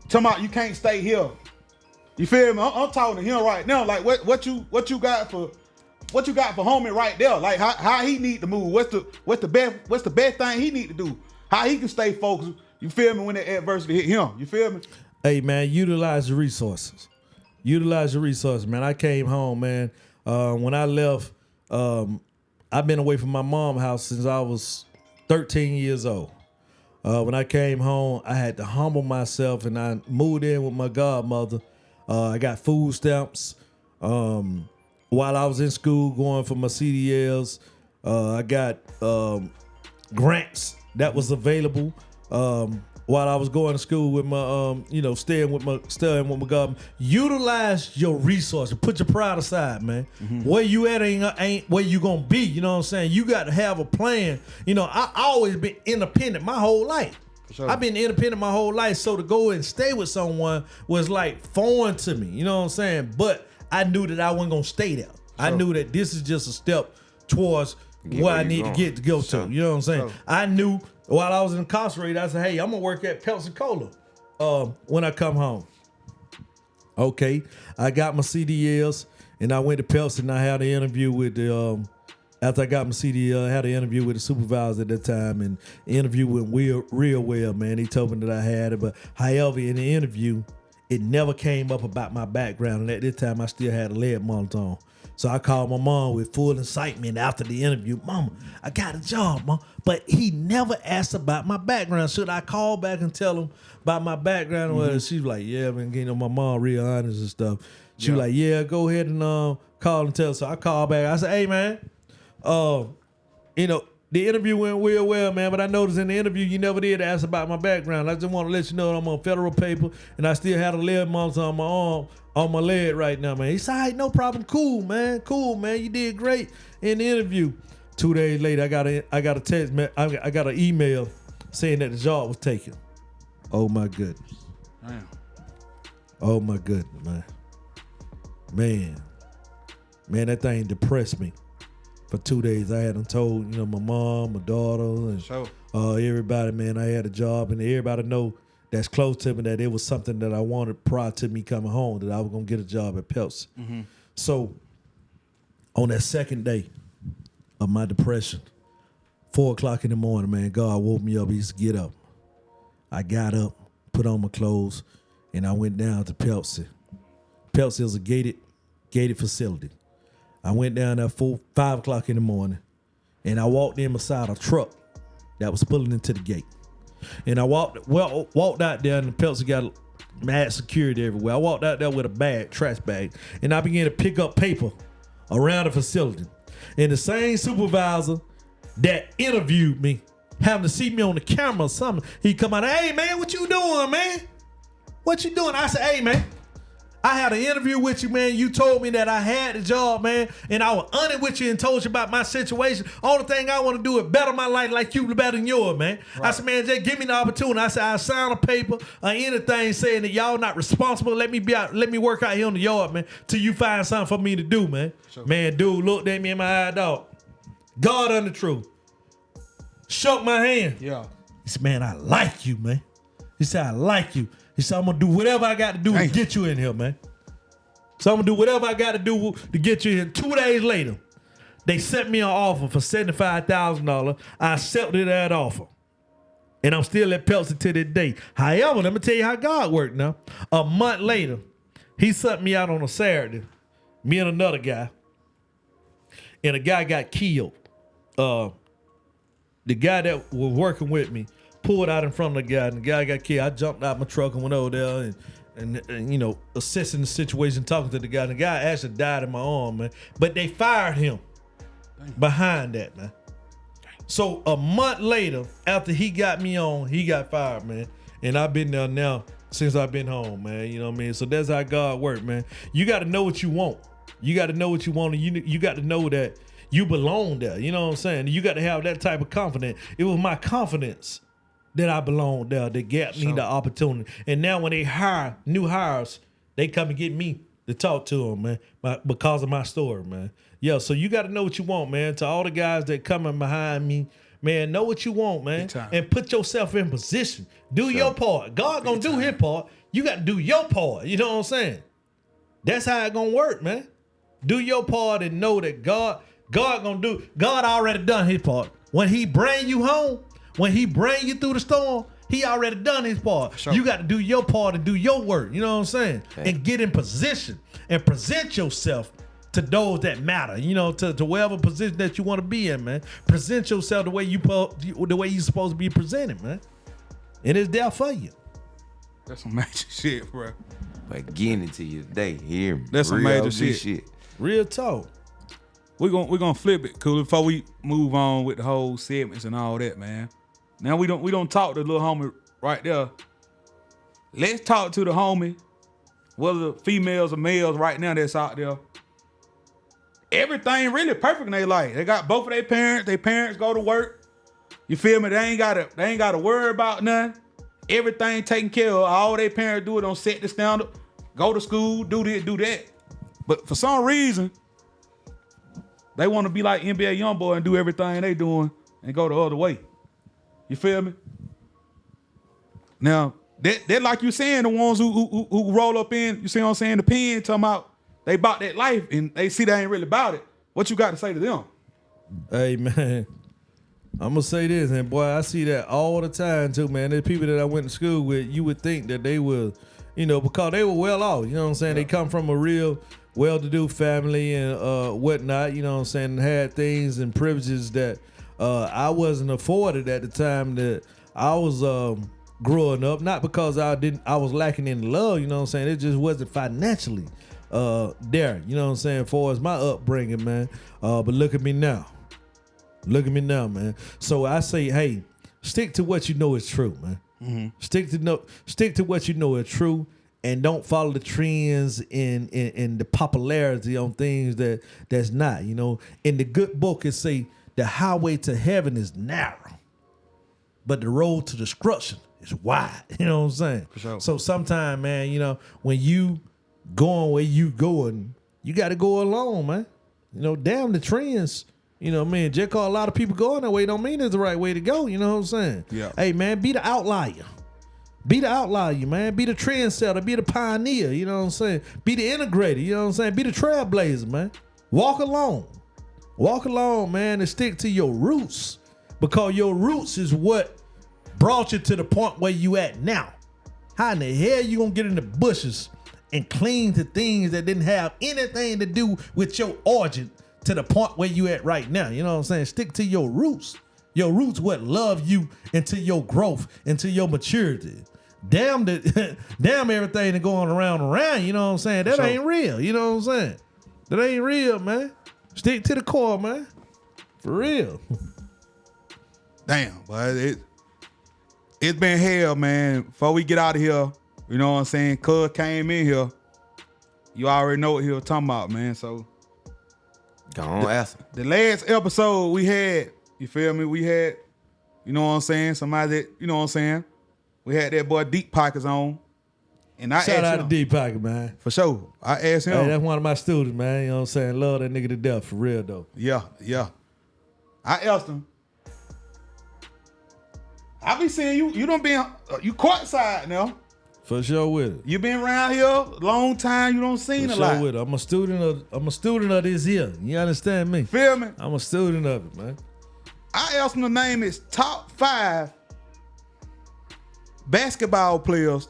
Talking about you can't stay here. You feel me? I'm talking to him right now. Like what you got for homie right there? Like how he need to move? What's the best thing he need to do? How he can stay focused? You feel me? When the adversity hit him, you feel me? Hey man, utilize the resources. Utilize your resources, man. I came home, man. When I left, I've been away from my mom's house since I was 13 years old. When I came home, I had to humble myself, and I moved in with my godmother. I got food stamps. While I was in school going for my CDLs, I got grants that was available. While I was going to school with my, staying with my government. Utilize your resources. Put your pride aside, man. Mm-hmm. Where you at ain't where you gonna be. You know what I'm saying? You got to have a plan. You know, I always been independent my whole life. Sure. I've been independent my whole life, so to go and stay with someone was like foreign to me. You know what I'm saying? But I knew that I wasn't gonna stay there. Sure. I knew that this is just a step towards where I need to go to. You know what I'm saying? Sure. I knew. While I was incarcerated, I said, hey, I'm going to work at Pensacola when I come home. Okay. I got my CDLs, and I went to Pelts, and I had an interview with the, after I got my CDL, I had an interview with the supervisor at that time, and the interview went real well, man. He told me that I had it, but however, in the interview, it never came up about my background, and at this time, I still had a lead monitor on. So I called my mom with full excitement after the interview. Mama, I got a job, Mom. But he never asked about my background. Should I call back and tell him about my background? Well, she was like, yeah, man, my mom real honest and stuff. She was like, yeah, go ahead and call and tell. So I called back. I said, hey, man, the interview went real well, man, but I noticed in the interview you never did ask about my background. I just want to let you know that I'm on federal paper, and I still had a lead monitor on my arm, on my leg right now, man. He said, all right, no problem. Cool, man. You did great in the interview. 2 days later, I got a text, I got an email saying that the job was taken. Oh, my goodness. Damn. Oh, my goodness, man. Man, that thing depressed me. For 2 days, I had them told, my mom, my daughter, and everybody, man, I had a job, and everybody know that's close to me that it was something that I wanted prior to me coming home, that I was going to get a job at Pelts. Mm-hmm. So on that second day of my depression, 4 o'clock in the morning, man, God woke me up. He said, get up. I got up, put on my clothes, and I went down to Pelts. Pelts is a gated facility. I went down there 5 o'clock in the morning, and I walked in beside a truck that was pulling into the gate. And I walked out there, and the Pelts got mad security everywhere. I walked out there with a trash bag, and I began to pick up paper around the facility. And the same supervisor that interviewed me, having to see me on the camera or something, he come out, hey, man, what you doing, man? What you doing? I said, hey, man, I had an interview with you, man. You told me that I had the job, man, and I was honest with you and told you about my situation. Only thing I want to do is better my life like you better than yours, man. Right. I said, man, just give me the opportunity. I said, I'll sign a paper or anything saying that y'all not responsible. Let me work out here on the yard, man, till you find something for me to do, man. Sure. Man, dude looked at me in my eye, dog. God on the truth. Shook my hand. Yeah. He said, man, I like you, man. He said, I like you. He said, I'm going to do whatever I got to do to get you in here, man. So I'm going to do whatever I got to do to get you in. 2 days later, they sent me an offer for $75,000. I accepted that offer. And I'm still at Pelts to this day. However, let me tell you how God worked now. A month later, he sent me out on a Saturday, me and another guy. And a guy got killed. The guy that was working with me pulled out in front of the guy, and the guy got killed. I jumped out my truck and went over there, and you know, assessing the situation, talking to the guy. The guy actually died in my arm, man. But they fired him behind that, man. So a month later, after he got me on, he got fired, man. And I've been there now since I've been home, man. You know what I mean? So that's how God works, man. You got to know what you want. You got to know what you want, and you got to know that you belong there. You know what I'm saying? You got to have that type of confidence. It was my confidence that I belonged there that got me the opportunity. And now when they hire new hires, they come and get me to talk to them, man, because of my story, man. Yeah, so you got to know what you want, man. To all the guys that coming behind me, man, know what you want, man, and put yourself in position. Do your part. God gonna do his part. You got to do your part. You know what I'm saying? That's how it gonna work, man. Do your part and know that God gonna do. God already done his part. When he bring you home, when he bring you through the storm, he already done his part. Sure. You got to do your part and do your work. You know what I'm saying? Okay. And get in position and present yourself to those that matter. You know, to whatever position that you want to be in, man. Present yourself the way you supposed to be presented, man. And it's there for you. That's some major shit, bro. But getting it to you today, hear me. That's some major shit. Real talk. We're gonna flip it, cool. Before we move on with the whole segments and all that, man. Now we don't talk to the little homie right there. Let's talk to the homie, whether females or males right now that's out there. Everything really perfect in their life. They got both of their parents. Their parents go to work. You feel me? They ain't gotta worry about nothing. Everything taken care of. All their parents do it on set the standard. Go to school, do this, do that. But for some reason, they want to be like NBA Youngboy and do everything they doing and go the other way. You feel me? Now, they're like you saying, the ones who roll up in, you see what I'm saying, the pen, talking about they bought that life and they see they ain't really about it. What you got to say to them? Hey, man, I'm going to say this, and boy, I see that all the time too, man. There's people that I went to school with, you would think that they were, you know, because they were well off, you know what I'm saying? Yeah. They come from a real well-to-do family and whatnot, you know what I'm saying, and had things and privileges that I wasn't afforded at the time that I was growing up. Not because I was lacking in love, you know what I'm saying, it just wasn't financially there, you know what I'm saying, for as my upbringing, man. But look at me now. Look at me now, man. So I say, hey, stick to what you know is true, man. Mm-hmm. Stick to what you know is true, and don't follow the trends in the popularity on things that's not. You know, in the good book it say the highway to heaven is narrow, but the road to destruction is wide. You know what I'm saying? For sure. So sometimes, man, you know, when you going where you going, you got to go alone, man. You know, damn the trends. You know, man, just cause a lot of people going that way don't mean it's the right way to go. You know what I'm saying? Yeah. Hey, man, be the outlier. Be the outlier, man. Be the trendsetter. Be the pioneer. You know what I'm saying? Be the integrator. You know what I'm saying? Be the trailblazer, man. Walk alone. Walk alone, man, and stick to your roots. Because your roots is what brought you to the point where you at now. How in the hell you gonna get in the bushes and cling to things that didn't have anything to do with your origin to the point where you at right now? You know what I'm saying? Stick to your roots. Your roots what love you into your growth, into your maturity. Damn everything that going around, you know what I'm saying? That ain't real, you know what I'm saying? That ain't real, man. Stick to the core, man. For real. Damn, but it's been hell, man. Before we get out of here, you know what I'm saying? Cuz came in here. You already know what he was talking about, man. So go on, ask him. The last episode we had, you feel me? We had, you know what I'm saying? Somebody that, you know what I'm saying? We had that boy Deep Pockets on. And I shout out him, to Deep Pocket, man. For sure. I asked him. Hey, that's one of my students, man. You know what I'm saying? Love that nigga to death, for real, though. Yeah. I asked him. I be seeing you don't been, you courtside now. For sure with it. You been around here a long time. You don't seen a lot. For sure with it. I'm a student of this here. You understand me? Feel me? I'm a student of it, man. I asked him to name his top 5 basketball players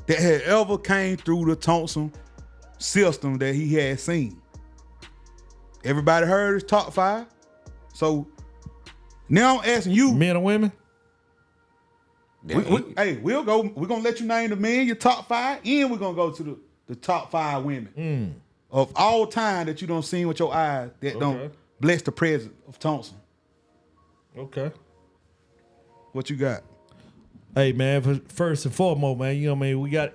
that had ever came through the Thompson system that he had seen. Everybody heard his top 5. So now I'm asking you. Men or women? Yeah, We'll go. We're gonna let you name the men, your top 5, and we're gonna go to the top 5 women of all time that you don't see with your eyes that don't bless the presence of Thompson. Okay. What you got? Hey, man, first and foremost, man, you know what I mean? We got,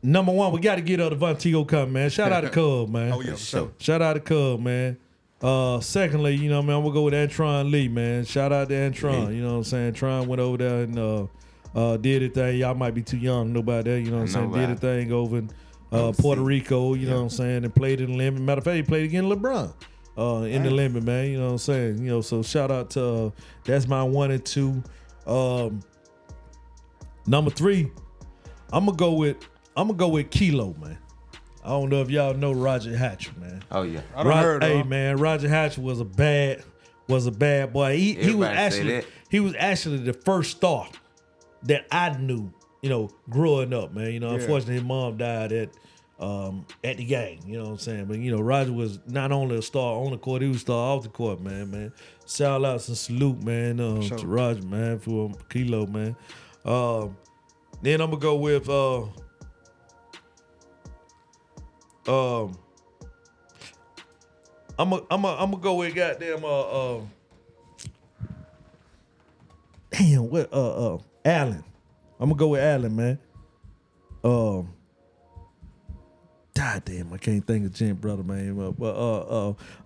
number one, we got to get Devontae coming, man. Shout out to Cub, man. Oh, yeah, for sure. Shout out to Cub, man. Secondly, you know what I mean? I'm going to go with Antron Lee, man. Shout out to Antron. You know what I'm saying? Tron went over there and did his thing. Y'all might be too young to know about that. You know what I'm saying? Did his thing over in Puerto Rico, you know what I'm saying? And played in the limit. Matter of fact, he played against LeBron in the limit, man. You know what I'm saying? You know, so shout out to, that's my 1 and 2. Number 3, I'm gonna go with Kilo, man. I don't know if y'all know Roger Hatcher, man. Oh yeah, I done heard of him. Man, Roger Hatcher was a bad boy. He was actually the first star that I knew, you know, growing up, man. You know, unfortunately his mom died at the game, you know what I'm saying? But you know, Roger was not only a star on the court, he was a star off the court, man. Shout out and salute, man, to Roger, man, for Kilo, man. Then I'm gonna go with I'm gonna go with goddamn Allen. I'm gonna go with Allen, man. God damn, I can't think of Gent brother, man. But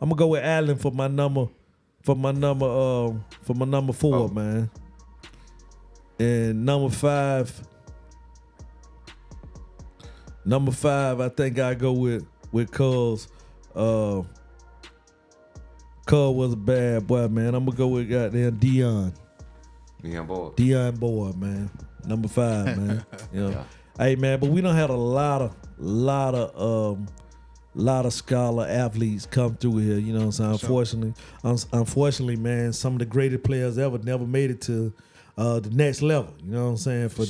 I'm gonna go with Allen for my number 4, man. And number 5, I think I go with Cuz. Cuz was a bad boy, man. I'm gonna go with goddamn Dion. Dion Boy, man. Number 5, man. You know. Yeah. Hey, man, but we done had a lot of scholar athletes come through here. You know what I'm saying? Unfortunately, man, some of the greatest players ever never made it to the next level. You know what I'm saying? For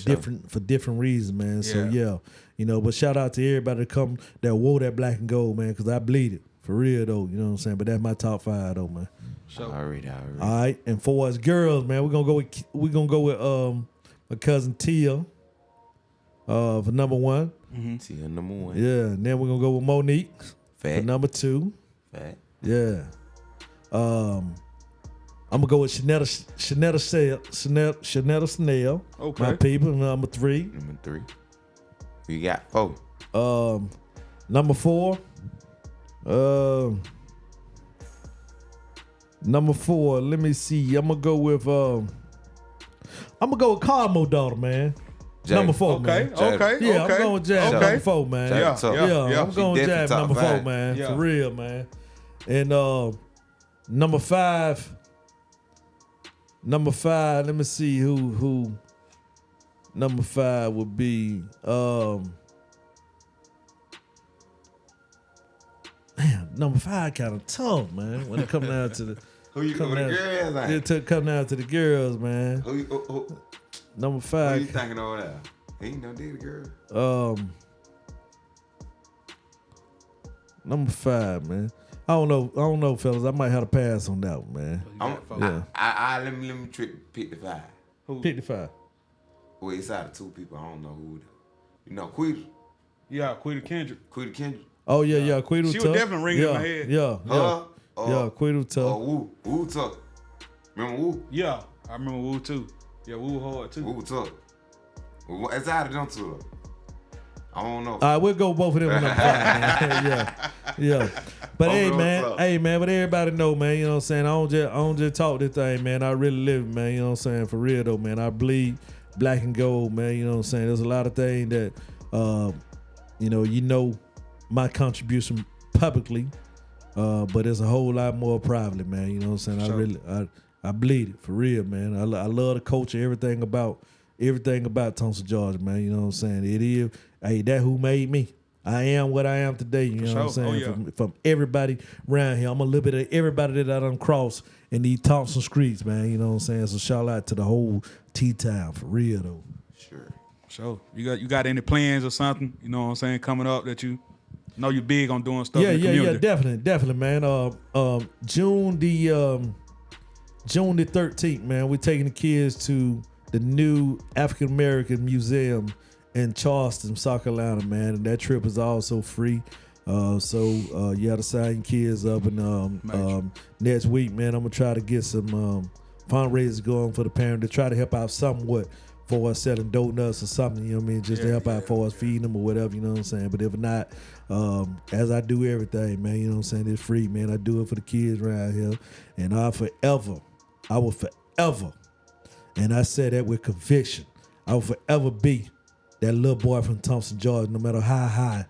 different reasons, man. Yeah. So yeah, you know. But shout out to everybody that wore that black and gold, man, because I bleed it for real though. You know what I'm saying? But that's my top 5 though, man. All right. All right. And for us girls, man, we're gonna go with my cousin Tia. For number 1. Mm-hmm. Tia number 1. Yeah. And then we're gonna go with Monique. Fat. For number 2. Fat. Yeah. I'm gonna go with Shanetta Snell. Okay. My people, number 3. Number 3. We got 4. Number 4. Number 4. Let me see. I'm gonna go with Carmo daughter, man. Jay. Number 4, man. Okay. Yeah, I'm going with Jab number 4, man. Yeah. I'm going with Jab number 4, man. Yeah. For real, man. And number 5. Let me see who number 5 would be. Number 5 kind of tough, man. When it come down to the girls, like? Come down to the girls, man. Who Number 5. Who you thinking over there? He ain't no deal girl. Number 5, man. I don't know, fellas. I might have to pass on that one, man. Let me pick the 5. Who? Pick the 5. Well, it's out of 2 people. I don't know who. You know, Quita. Yeah, Quita Kendrick. Oh yeah, Quita. She was definitely ringing in my head. Yeah, Quita tough. Woo tough. Remember Woo? Yeah, I remember Woo too. Yeah, Woo hard too. Woo tough. Well, it's out of them 2 though. I don't know. All right, we'll go both of them in number 5, man. Yeah. But hey man, but everybody know, man, you know what I'm saying? I don't just talk this thing, man. I really live it, man, you know what I'm saying? For real though, man. I bleed black and gold, man, you know what I'm saying? There's a lot of things that you know my contribution publicly, but there's a whole lot more privately, man. You know what I'm saying? Sure. I bleed it for real, man. I love the culture, everything about Tulsa, Georgia, man. You know what I'm saying? It is, hey, that who made me. I am what I am today. You know what I'm saying? Oh, yeah. From everybody around here, I'm a little bit of everybody that I done crossed in these Thompson streets, man. You know what I'm saying? So shout out to the whole T-Town for real though. Sure. You got any plans or something? You know what I'm saying? Coming up that you know you're big on doing stuff in the community. Yeah, definitely, man. June the 13th, man. We're taking the kids to the new African American Museum in Charleston, South Carolina, man, and that trip is also free. So you got to sign your kids up, and next week, man, I'm gonna try to get some fundraisers going for the parent to try to help out somewhat for us selling donuts or something, you know what I mean, just to help out for us feeding them or whatever, you know what I'm saying. But if not, as I do everything, man, you know what I'm saying, it's free, man. I do it for the kids around here, and I will forever, and I say that with conviction, I will forever be that little boy from Thompson, Georgia, no matter how high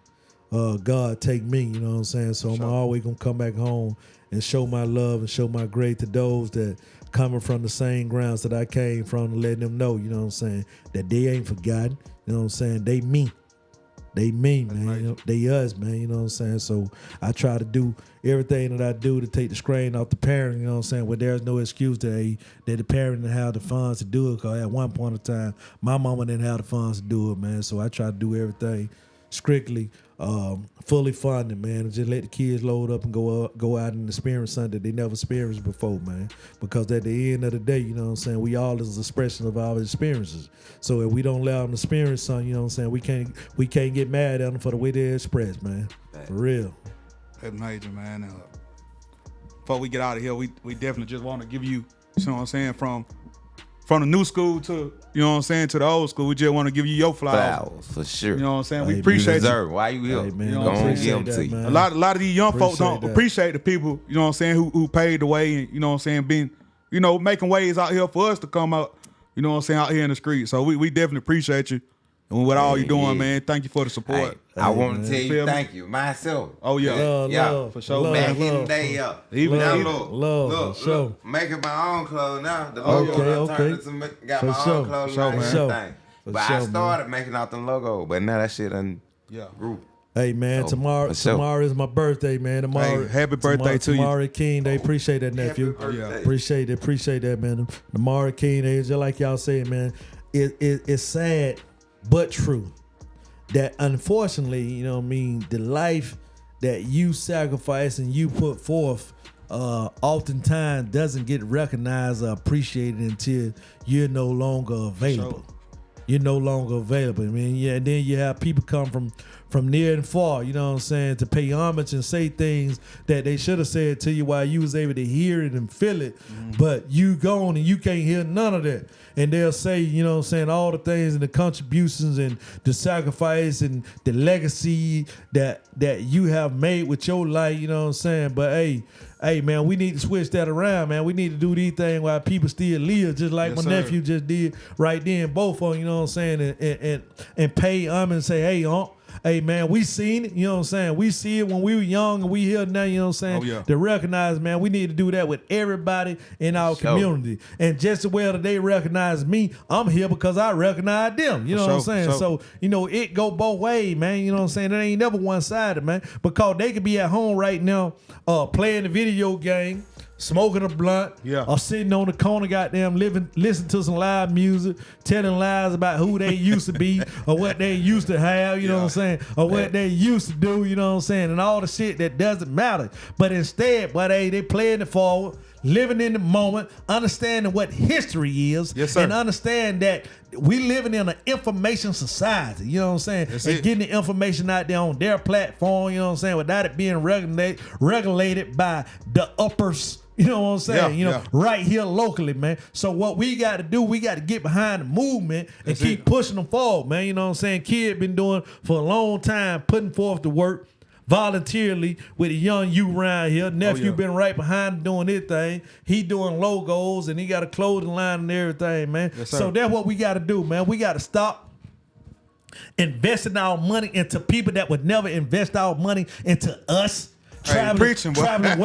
God take me, you know what I'm saying. So I'm always gonna come back home and show my love and show my grade to those that coming from the same grounds that I came from, and letting them know, you know what I'm saying, that they ain't forgotten, you know what I'm saying. They me, man. You know, they us, man. You know what I'm saying. So I try to do everything that I do to take the strain off the parent. You know what I'm saying. Where there's no excuse that the parent didn't have the funds to do it. Cause at one point in time, my mama didn't have the funds to do it, man. So I try to do everything strictly fully funded, man, and just let the kids load up and go out and experience something that they never experienced before, man. Because at the end of the day, you know what I'm saying, we all is an expression of our experiences. So if we don't let them experience something, you know what I'm saying, we can't get mad at them for the way they express, man. For real. That's major, man. Before we get out of here, we definitely just want to give you know what I'm saying, from the new school to, you know what I'm saying, to the old school. We just want to give you your flowers. For sure. You know what I'm saying? Hey, we appreciate you. Why you here? Hey, man, you know what I'm saying? Give them to you. A lot of these young folks don't appreciate the people, you know what I'm saying, who paved the way and, you know what I'm saying, being, you know, making ways out here for us to come out, you know what I'm saying, out here in the street. So we definitely appreciate you. And with all you're doing, man, thank you for the support. I want to tell you Feel me? thank you myself. Oh, yeah. Love, for sure. love, Back in the love. day, Even now love, look, making my own clothes now. The logo Okay. got For my sure. own clothes, For sure, like man. everything. For But sure, I man. started making out the logo, but now that shit grew. Hey, man, So, tomorrow for sure. tomorrow is my birthday, man. Tomorrow, Hey, happy birthday to you. Tomorrow King Day. Appreciate that, nephew. Happy birthday. Appreciate that, man. Tomorrow King Day, just like y'all say, man, it's sad but true that unfortunately, you know what I mean, the life that you sacrifice and you put forth oftentimes doesn't get recognized or appreciated until you're no longer available. You're no longer available. I mean, yeah, and then you have people come from near and far, you know what I'm saying, to pay homage and say things that they should have said to you while you was able to hear it and feel it, but you gone and you can't hear none of that. And they'll say, you know what I'm saying, all the things and the contributions and the sacrifice and the legacy that you have made with your life, you know what I'm saying? But hey, man, we need to switch that around, man. We need to do these things while people still live, just like my nephew just did right then, both of them, you know what I'm saying, and pay and say, hey, man, we seen it, you know what I'm saying? We see it when we were young and we here now, you know what I'm saying? Oh, yeah. To recognize, man, we need to do that with everybody in our community. And just as well that they recognize me, I'm here because I recognize them, you know what I'm saying? So, you know, it go both ways, man, you know what I'm saying? It ain't never one-sided, man, because they could be at home right now playing the video game, smoking a blunt, or sitting on the corner, goddamn, listening to some live music, telling lies about who they used to be or what they used to have, you know what I'm saying, or what they used to do, you know what I'm saying, and all the shit that doesn't matter. But instead, they playing it forward, living in the moment, understanding what history is, and understand that we living in an information society, you know what I'm saying, and getting the information out there on their platform, you know what I'm saying, without it being regulated by the uppers. You know what I'm saying? Right here locally, man. So what we got to do, we got to get behind the movement and keep pushing them forward, man. You know what I'm saying? Kid been doing for a long time, putting forth the work voluntarily with a young you around here. Nephew been right behind him doing his thing. He doing logos and he got a clothing line and everything, man. So that's what we got to do, man. We got to stop investing our money into people that would never invest our money into us. Traveling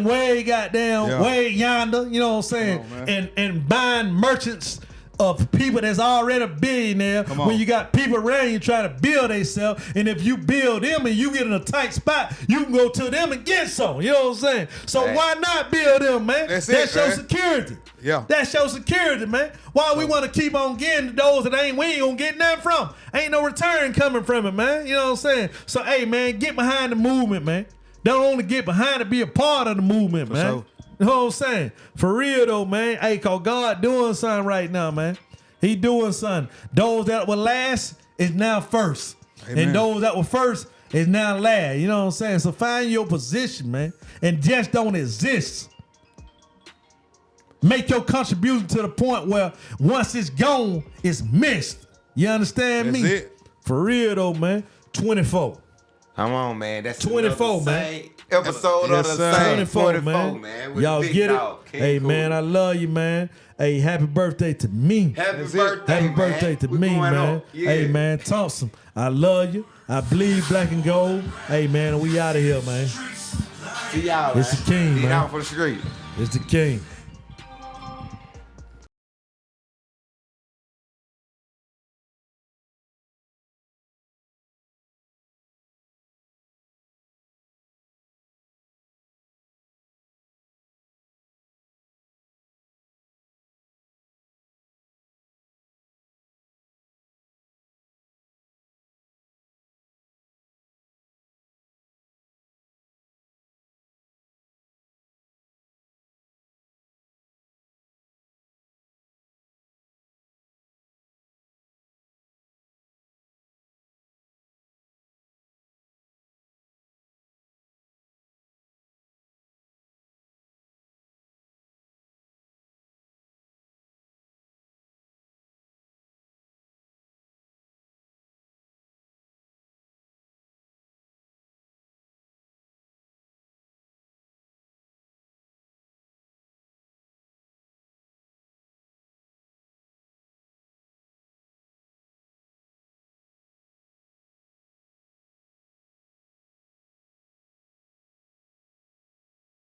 way, goddamn, way yonder, you know what I'm saying? And buying merchants of people that's already a billionaire when you got people around you trying to build themselves, and if you build them and you get in a tight spot, you can go to them and get some, you know what I'm saying? So why not build them, man? That's your security. Yeah. That's your security, man. Why we want to keep on getting to those that we ain't gonna get nothing from? Ain't no return coming from it, man. You know what I'm saying? So, hey, man, get behind the movement, man. Don't only get behind it, be a part of the movement, man. You know what I'm saying? For real though, man. Hey, cause God doing something right now, man. He doing something. Those that were last is now first. Amen. And those that were first is now last. You know what I'm saying? So find your position, man. And just don't exist. Make your contribution to the point where once it's gone, it's missed. You understand That's me? it. For real though, man. 24. Come on, man. That's 24, another man. same episode Yes, of the sir. same 24, 24, man. man. With Y'all Big get Dog, it? King Hey, Coolie. man, I love you, man. Hey, happy birthday to me. Happy That's it. birthday, Happy man. birthday to We me, going man. up. Yeah. Hey, man, Thompson, I love you. I bleed black and gold. Hey, man, we out of here, man. See y'all, It's man. the king, Get man. out for the street. It's the king.